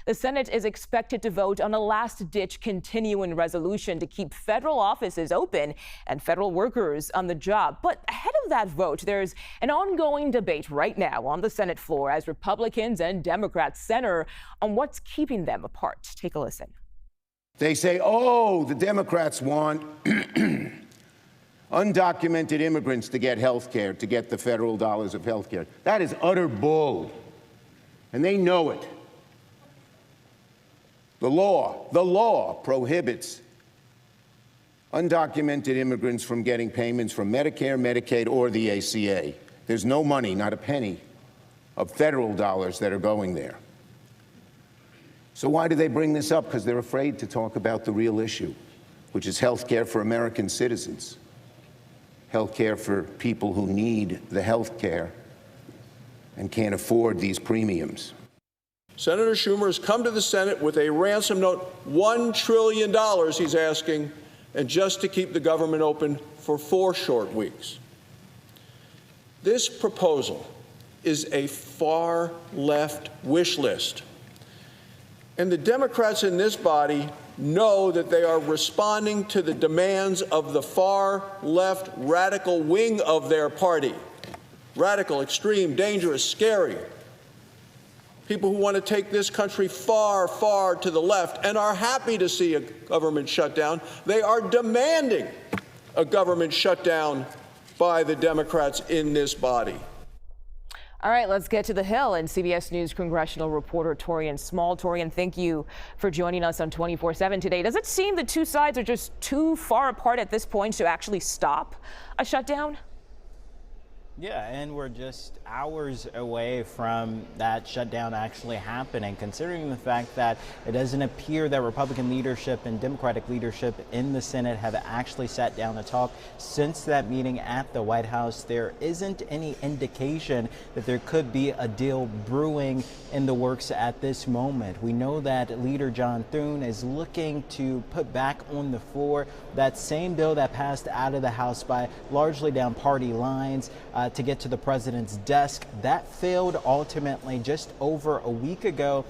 The Senate is expected to vote on a last-ditch continuing resolution to keep federal offices open and federal workers on the job. But ahead of that vote, there's an ongoing debate right now on the Senate floor as Republicans and Democrats center on what's keeping them apart. Take a listen. They say, oh, the Democrats want undocumented immigrants to get health care, to get the federal dollars of health care. That is utter bull, and they know it. The law prohibits undocumented immigrants from getting payments from Medicare, Medicaid, or the ACA. There's no money, not a penny, of federal dollars that are going there. So why do they bring this up? Because they're afraid to talk about the real issue, which is health care for American citizens. Health care for people who need the health care and can't afford these premiums. Senator Schumer has come to the Senate with a ransom note, $1 trillion he's asking, and just to keep the government open for 4 short weeks. This proposal is a far left wish list. And the Democrats in this body know that they are responding to the demands of the far left radical wing of their party. Radical, extreme, dangerous, scary. People who want to take this country far, far to the left and are happy to see a government shutdown. They are demanding a government shutdown by the Democrats in this body. All right, let's get to the Hill and CBS News congressional reporter Torian Small. Torian, thank you for joining us on 24/7 today. Does it seem the two sides are just too far apart at this point to actually stop a shutdown? Yeah, and we're just hours away from that shutdown actually happening, considering the fact that it doesn't appear that Republican leadership and Democratic leadership in the Senate have actually sat down to talk since that meeting at the White House. There isn't any indication that there could be a deal brewing in the works at this moment. We know that Leader John Thune is looking to put back on the floor that same bill that passed out of the House by largely down party lines to get to the president's desk. That failed ultimately just over a week ago.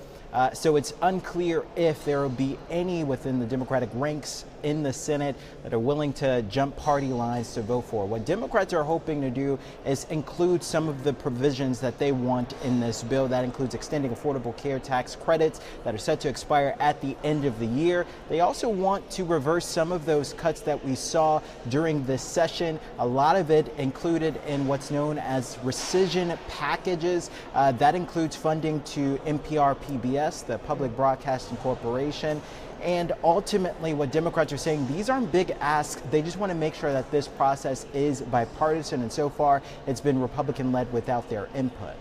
So it's unclear if there will be any within the Democratic ranks in the Senate that are willing to jump party lines to vote for. What Democrats are hoping to do is include some of the provisions that they want in this bill. That includes extending affordable care tax credits that are set to expire at the end of the year. They also want to reverse some of those cuts that we saw during this session. A lot of it included in what's known as rescission packages. That includes funding to NPR PBS, the Public Broadcasting Corporation. And ultimately, what Democrats are saying, these aren't big asks. They just want to make sure that this process is bipartisan. And so far, it's been Republican-led without their input.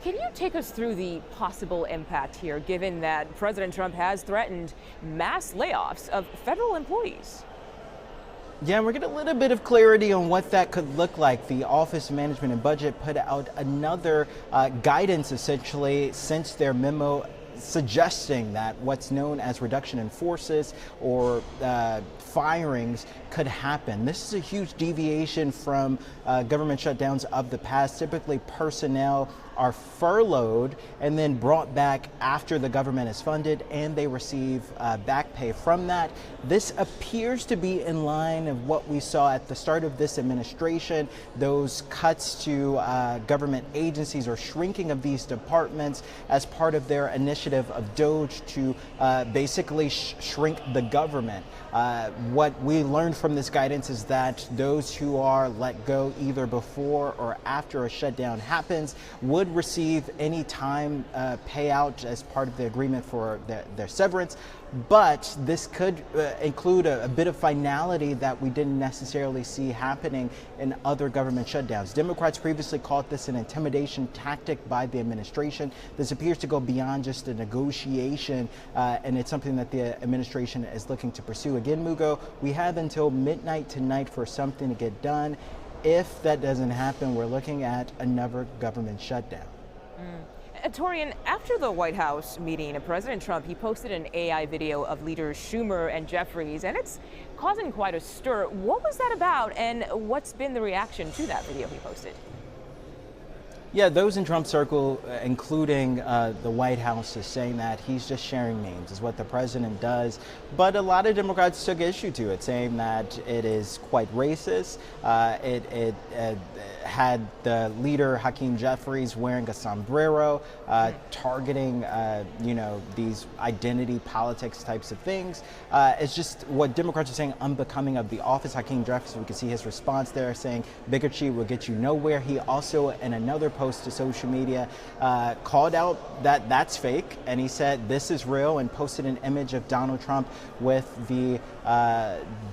Can you take us through the possible impact here, given that President Trump has threatened mass layoffs of federal employees? Yeah, we're getting a little bit of clarity on what that could look like. The Office of Management and Budget put out another guidance, essentially, since their memo suggesting that what's known as reduction in forces or firings could happen. This is a huge deviation from government shutdowns of the past. Typically, personnel are furloughed and then brought back after the government is funded and they receive back pay from that. This appears to be in line of what we saw at the start of this administration, those cuts to government agencies or shrinking of these departments as part of their initiative of DOGE to basically shrink the government. What we learned from this guidance is that those who are let go either before or after a shutdown happens would receive any time payout as part of the agreement for their severance. But this could include a bit of finality that we didn't necessarily see happening in other government shutdowns. Democrats previously called this an intimidation tactic by the administration. This appears to go beyond just a negotiation, and it's something that the administration is looking to pursue. Again, Mugo, we have until midnight tonight for something to get done. If that doesn't happen, we're looking at another government shutdown. Torian, after the White House meeting, President Trump, he posted an AI video of leaders Schumer and Jeffries, and it's causing quite a stir. What was that about, and what's been the reaction to that video he posted? Yeah, those in Trump's circle, including the White House, is saying that he's just sharing names, is what the president does. But a lot of Democrats took issue to it, saying that it is quite racist. It had the leader, Hakeem Jeffries, wearing a sombrero, targeting, these identity politics types of things. It's just what Democrats are saying unbecoming of the office. Hakeem Jeffries, we can see his response there, saying bigotry will get you nowhere. He also, in another post to social media, called out that that's fake, and he said this is real, and posted an image of Donald Trump with the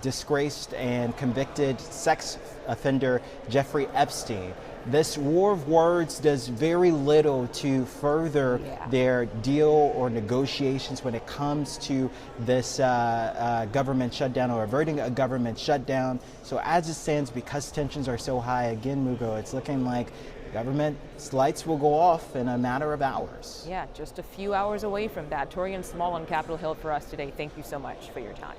disgraced and convicted sex offender Jeffrey Epstein. This war of words does very little to further their deal or negotiations when it comes to this government shutdown or averting a government shutdown. So as it stands, because tensions are so high, again, Mugo, it's looking like government's lights will go off in a matter of hours. Yeah, just a few hours away from that. Torian Small on Capitol Hill for us today. Thank you so much for your time.